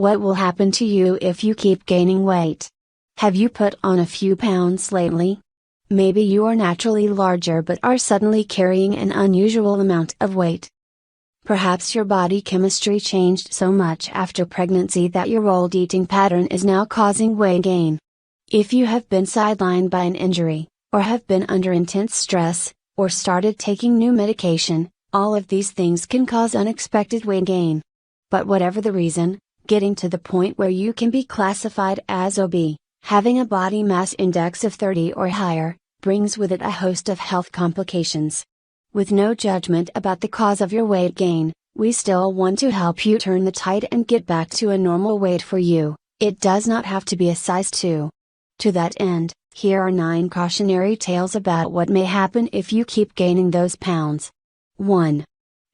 What will happen to you if you keep gaining weight? Have you put on a few pounds lately? Maybe you are naturally larger but are suddenly carrying an unusual amount of weight. Perhaps your body chemistry changed so much after pregnancy that your old eating pattern is now causing weight gain. If you have been sidelined by an injury, or have been under intense stress, or started taking new medication, all of these things can cause unexpected weight gain. But whatever the reason, getting to the point where you can be classified as obese, having a body mass index of 30 or higher, brings with it a host of health complications. With no judgment about the cause of your weight gain, we still want to help you turn the tide and get back to a normal weight for you. It does not have to be a size 2. To that end, here are 9 cautionary tales about what may happen if you keep gaining those pounds. 1.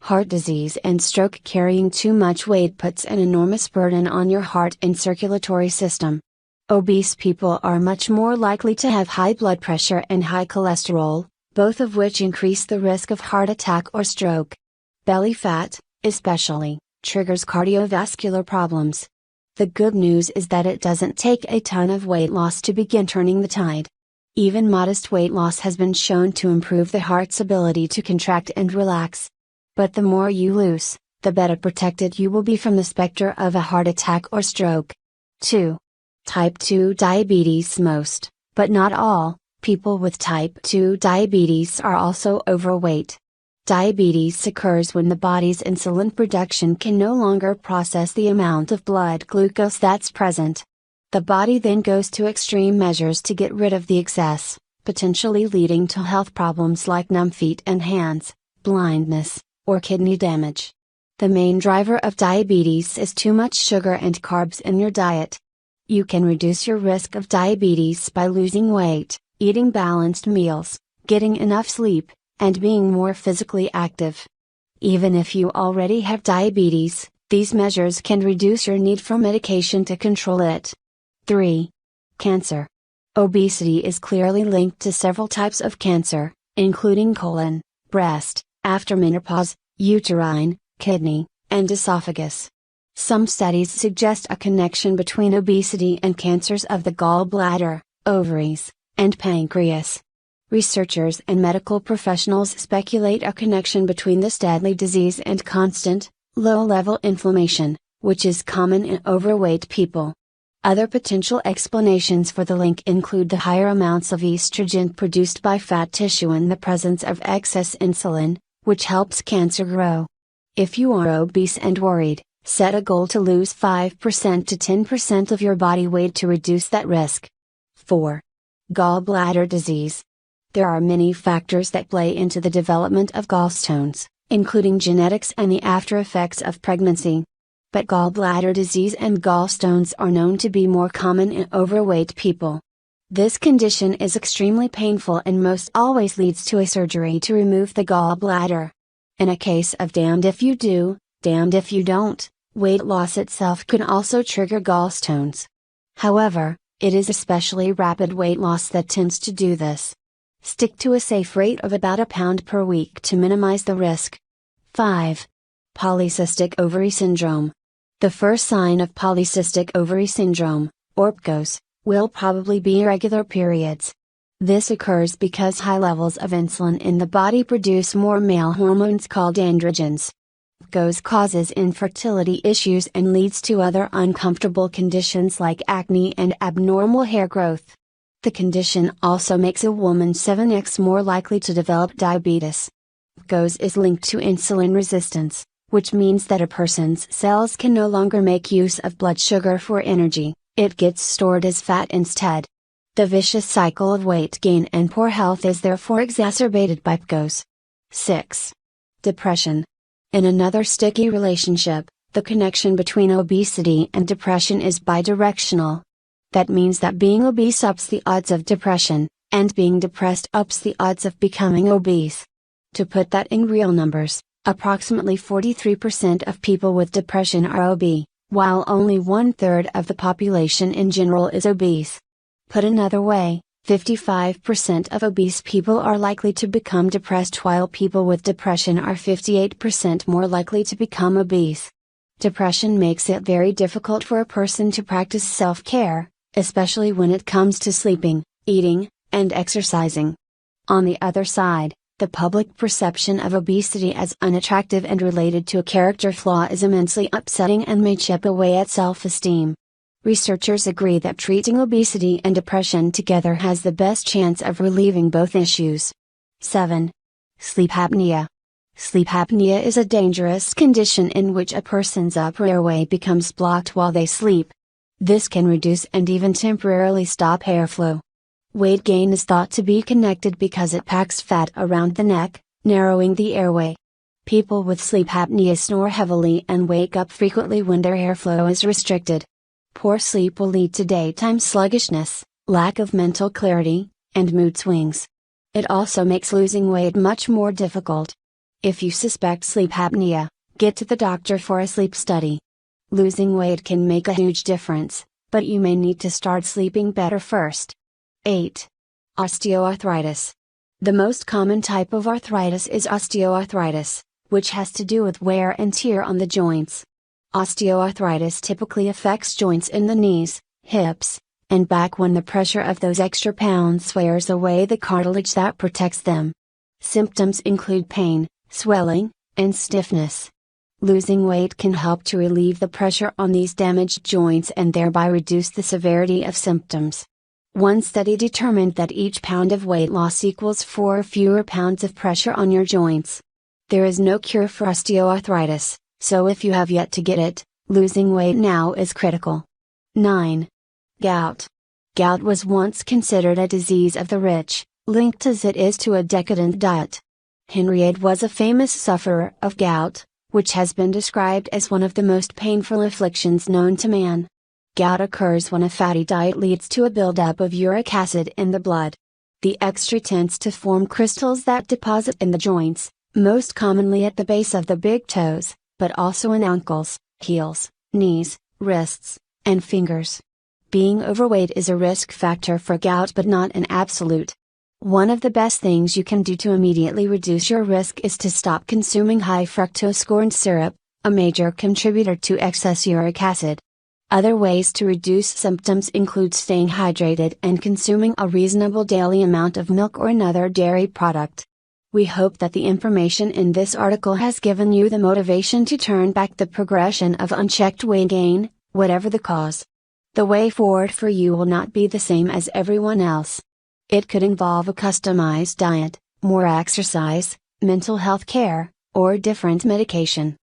Heart disease and stroke. Carrying too much weight puts an enormous burden on your heart and circulatory system. Obese people are much more likely to have high blood pressure and high cholesterol, both of which increase the risk of heart attack or stroke. Belly fat, especially, triggers cardiovascular problems. The good news is that it doesn't take a ton of weight loss to begin turning the tide. Even modest weight loss has been shown to improve the heart's ability to contract and relax. But the more you lose, the better protected you will be from the specter of a heart attack or stroke. 2. Type 2 diabetes. Most, but not all, people with type 2 diabetes are also overweight. Diabetes occurs when the body's insulin production can no longer process the amount of blood glucose that's present. The body then goes to extreme measures to get rid of the excess, potentially leading to health problems like numb feet and hands, blindness, or kidney damage. The main driver of diabetes is too much sugar and carbs in your diet. You can reduce your risk of diabetes by losing weight, eating balanced meals, getting enough sleep, and being more physically active. Even if you already have diabetes, these measures can reduce your need for medication to control it. 3. Cancer. Obesity is clearly linked to several types of cancer, including colon, breast, after menopause, uterine, kidney, and esophagus. Some studies suggest a connection between obesity and cancers of the gallbladder, ovaries, and pancreas. Researchers and medical professionals speculate a connection between this deadly disease and constant, low-level inflammation, which is common in overweight people. Other potential explanations for the link include the higher amounts of estrogen produced by fat tissue and the presence of excess insulin, which helps cancer grow. If you are obese and worried, set a goal to lose 5% to 10% of your body weight to reduce that risk. 4. Gallbladder disease. There are many factors that play into the development of gallstones, including genetics and the after effects of pregnancy. But gallbladder disease and gallstones are known to be more common in overweight people. This condition is extremely painful and most always leads to a surgery to remove the gallbladder. In a case of damned if you do, damned if you don't, weight loss itself can also trigger gallstones. However, it is especially rapid weight loss that tends to do this. Stick to a safe rate of about a pound per week to minimize the risk. 5. Polycystic ovary syndrome. The first sign of polycystic ovary syndrome, or PCOS, will probably be irregular periods. This occurs because high levels of insulin in the body produce more male hormones called androgens. PCOS causes infertility issues and leads to other uncomfortable conditions like acne and abnormal hair growth. The condition also makes a woman 7x more likely to develop diabetes. PCOS is linked to insulin resistance, which means that a person's cells can no longer make use of blood sugar for energy, it gets stored as fat instead. The vicious cycle of weight gain and poor health is therefore exacerbated by PCOS. 6. Depression. In another sticky relationship, the connection between obesity and depression is bidirectional. That means that being obese ups the odds of depression, and being depressed ups the odds of becoming obese. To put that in real numbers, approximately 43% of people with depression are obese, while only 1/3 of the population in general is obese. Put another way, 55% of obese people are likely to become depressed while people with depression are 58% more likely to become obese. Depression makes it very difficult for a person to practice self-care, especially when it comes to sleeping, eating, and exercising. On the other side, the public perception of obesity as unattractive and related to a character flaw is immensely upsetting and may chip away at self-esteem. Researchers agree that treating obesity and depression together has the best chance of relieving both issues. 7. Sleep apnea. Sleep apnea is a dangerous condition in which a person's upper airway becomes blocked while they sleep. This can reduce and even temporarily stop airflow. Weight gain is thought to be connected because it packs fat around the neck, narrowing the airway. People with sleep apnea snore heavily and wake up frequently when their airflow is restricted. Poor sleep will lead to daytime sluggishness, lack of mental clarity, and mood swings. It also makes losing weight much more difficult. If you suspect sleep apnea, get to the doctor for a sleep study. Losing weight can make a huge difference, but you may need to start sleeping better first. 8. Osteoarthritis. The most common type of arthritis is osteoarthritis, which has to do with wear and tear on the joints. Osteoarthritis typically affects joints in the knees, hips, and back when the pressure of those extra pounds wears away the cartilage that protects them. Symptoms include pain, swelling, and stiffness. Losing weight can help to relieve the pressure on these damaged joints and thereby reduce the severity of symptoms. One study determined that each pound of weight loss equals 4 fewer pounds of pressure on your joints. There is no cure for osteoarthritis, so if you have yet to get it, losing weight now is critical. 9. Gout. Gout was once considered a disease of the rich, linked as it is to a decadent diet. Henriette was a famous sufferer of gout, which has been described as one of the most painful afflictions known to man. Gout occurs when a fatty diet leads to a buildup of uric acid in the blood. The extra tends to form crystals that deposit in the joints, most commonly at the base of the big toes, but also in ankles, heels, knees, wrists, and fingers. Being overweight is a risk factor for gout but not an absolute. One of the best things you can do to immediately reduce your risk is to stop consuming high fructose corn syrup, a major contributor to excess uric acid. Other ways to reduce symptoms include staying hydrated and consuming a reasonable daily amount of milk or another dairy product. We hope that the information in this article has given you the motivation to turn back the progression of unchecked weight gain, whatever the cause. The way forward for you will not be the same as everyone else. It could involve a customized diet, more exercise, mental health care, or different medication.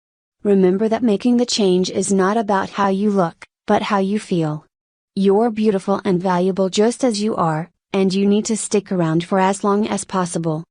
Remember that making the change is not about how you look, but how you feel. You're beautiful and valuable just as you are, and you need to stick around for as long as possible.